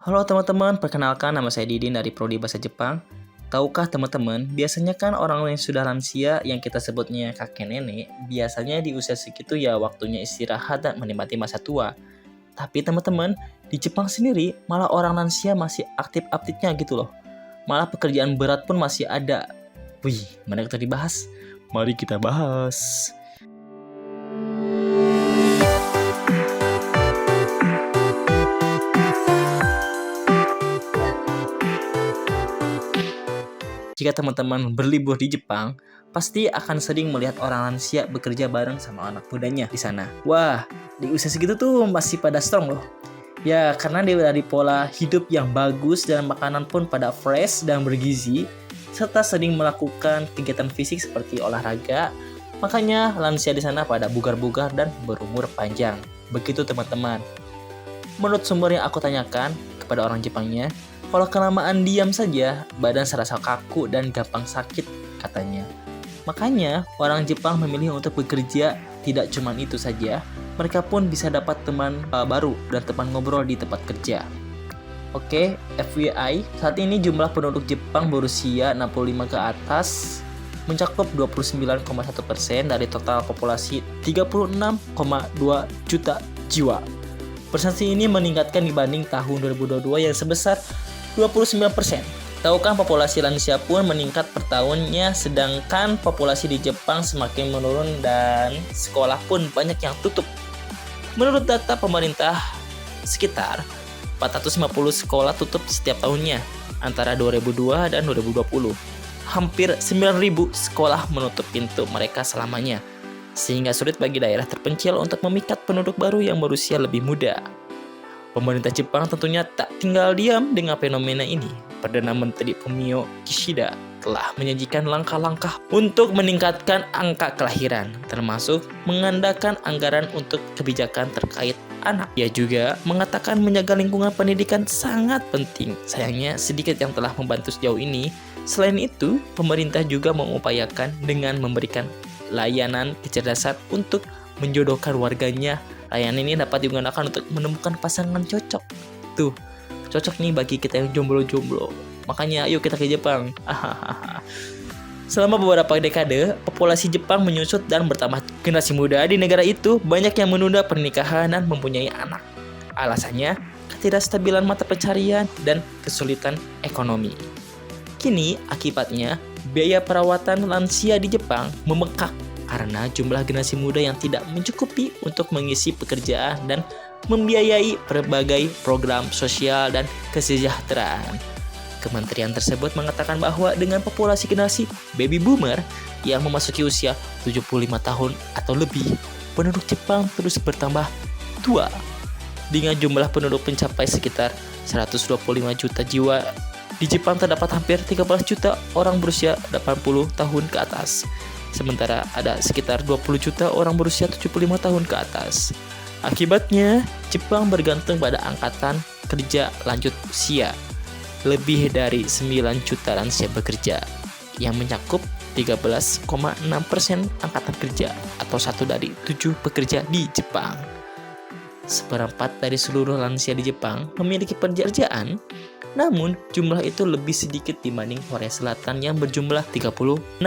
Halo teman-teman, perkenalkan nama saya Didin dari Prodi Bahasa Jepang. Tahukah teman-teman, biasanya kan orang yang sudah lansia yang kita sebutnya kakek nenek, biasanya di usia segitu ya waktunya istirahat dan menikmati masa tua. Tapi teman-teman, di Jepang sendiri malah orang lansia masih aktif-aktifnya gitu loh. Malah pekerjaan berat pun masih ada. Wih, menarik untuk dibahas. Mari kita bahas. Jika teman-teman berlibur di Jepang, pasti akan sering melihat orang lansia bekerja bareng sama anak mudanya di sana. Wah, di usia segitu tuh masih pada strong loh. Ya, karena dia dari pola hidup yang bagus dan makanan pun pada fresh dan bergizi, serta sering melakukan kegiatan fisik seperti olahraga. Makanya lansia di sana pada bugar-bugar dan berumur panjang. Begitu teman-teman. Menurut sumber yang aku tanyakan kepada orang Jepangnya, kalau kelamaan diam saja, badan serasa kaku dan gampang sakit, katanya. Makanya, orang Jepang memilih untuk bekerja tidak cuma itu saja, mereka pun bisa dapat teman baru dan teman ngobrol di tempat kerja. Oke, FYI, saat ini jumlah penduduk Jepang berusia 65 ke atas mencakup 29,1% dari total populasi 36,2 juta jiwa. Persentase ini meningkatkan dibanding tahun 2022 yang sebesar 29%. Tahukah populasi lansia pun meningkat per tahunnya, sedangkan populasi di Jepang semakin menurun dan sekolah pun banyak yang tutup. Menurut data pemerintah, sekitar 450 sekolah tutup setiap tahunnya antara 2002 dan 2020. Hampir 9.000 sekolah menutup pintu mereka selamanya, sehingga sulit bagi daerah terpencil untuk memikat penduduk baru yang berusia lebih muda. Pemerintah Jepang tentunya tak tinggal diam dengan fenomena ini. Perdana Menteri Fumio Kishida telah menyajikan langkah-langkah untuk meningkatkan angka kelahiran, termasuk mengandalkan anggaran untuk kebijakan terkait anak. Ia juga mengatakan menjaga lingkungan pendidikan sangat penting. Sayangnya sedikit yang telah membantu sejauh ini. Selain itu, pemerintah juga mengupayakan dengan memberikan layanan kecerdasan untuk menjodohkan warganya. Layanan ini dapat digunakan untuk menemukan pasangan cocok. Tuh, cocok nih bagi kita yang jomblo-jomblo. Makanya ayo kita ke Jepang. Selama beberapa dekade, populasi Jepang menyusut dan bertambah. Generasi muda di negara itu banyak yang menunda pernikahan dan mempunyai anak. Alasannya, ketidakstabilan mata pencarian dan kesulitan ekonomi. Kini, akibatnya, biaya perawatan lansia di Jepang membengkak karena jumlah generasi muda yang tidak mencukupi untuk mengisi pekerjaan dan membiayai berbagai program sosial dan kesejahteraan. Kementerian tersebut mengatakan bahwa dengan populasi generasi baby boomer yang memasuki usia 75 tahun atau lebih, penduduk Jepang terus bertambah tua. Dengan jumlah penduduk mencapai sekitar 125 juta jiwa, di Jepang terdapat hampir 13 juta orang berusia 80 tahun ke atas. Sementara ada sekitar 20 juta orang berusia 75 tahun ke atas. Akibatnya, Jepang bergantung pada angkatan kerja lanjut usia. Lebih dari 9 juta lansia bekerja, yang mencakup 13,6% angkatan kerja atau 1 dari 7 pekerja di Jepang. Seperempat dari seluruh lansia di Jepang memiliki pekerjaan, namun jumlah itu lebih sedikit dibanding Korea Selatan yang berjumlah 36,2%.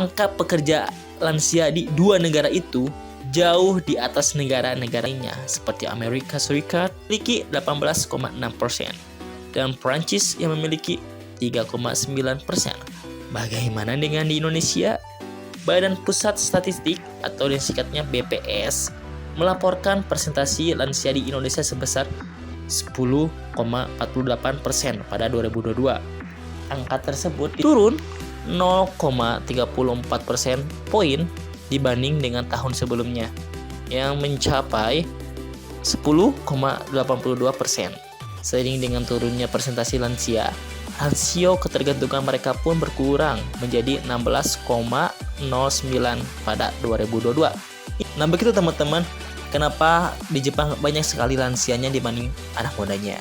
Angka pekerja lansia di dua negara itu jauh di atas negara-negara lainnya seperti Amerika Serikat memiliki 18,6% dan Prancis yang memiliki 3,9%. Bagaimana dengan di Indonesia? Badan Pusat Statistik atau yang singkatnya BPS melaporkan persentase lansia di Indonesia sebesar 10,48% pada 2022. Angka tersebut turun 0,34% poin dibanding dengan tahun sebelumnya yang mencapai 10,82%. Seiring dengan turunnya persentase lansia, rasio ketergantungan mereka pun berkurang menjadi 16,09 pada 2022. Nah begitu teman-teman, kenapa di Jepang banyak sekali lansianya dibanding anak mudanya.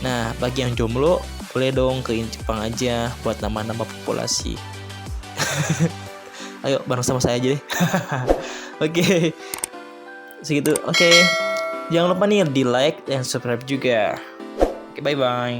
Nah, bagi yang jomblo, boleh dong ke Jepang aja buat nambah-nambah populasi. Ayo bareng sama saya aja deh. Oke. Segitu. Oke. Jangan lupa nih di like dan subscribe juga. Oke, bye-bye.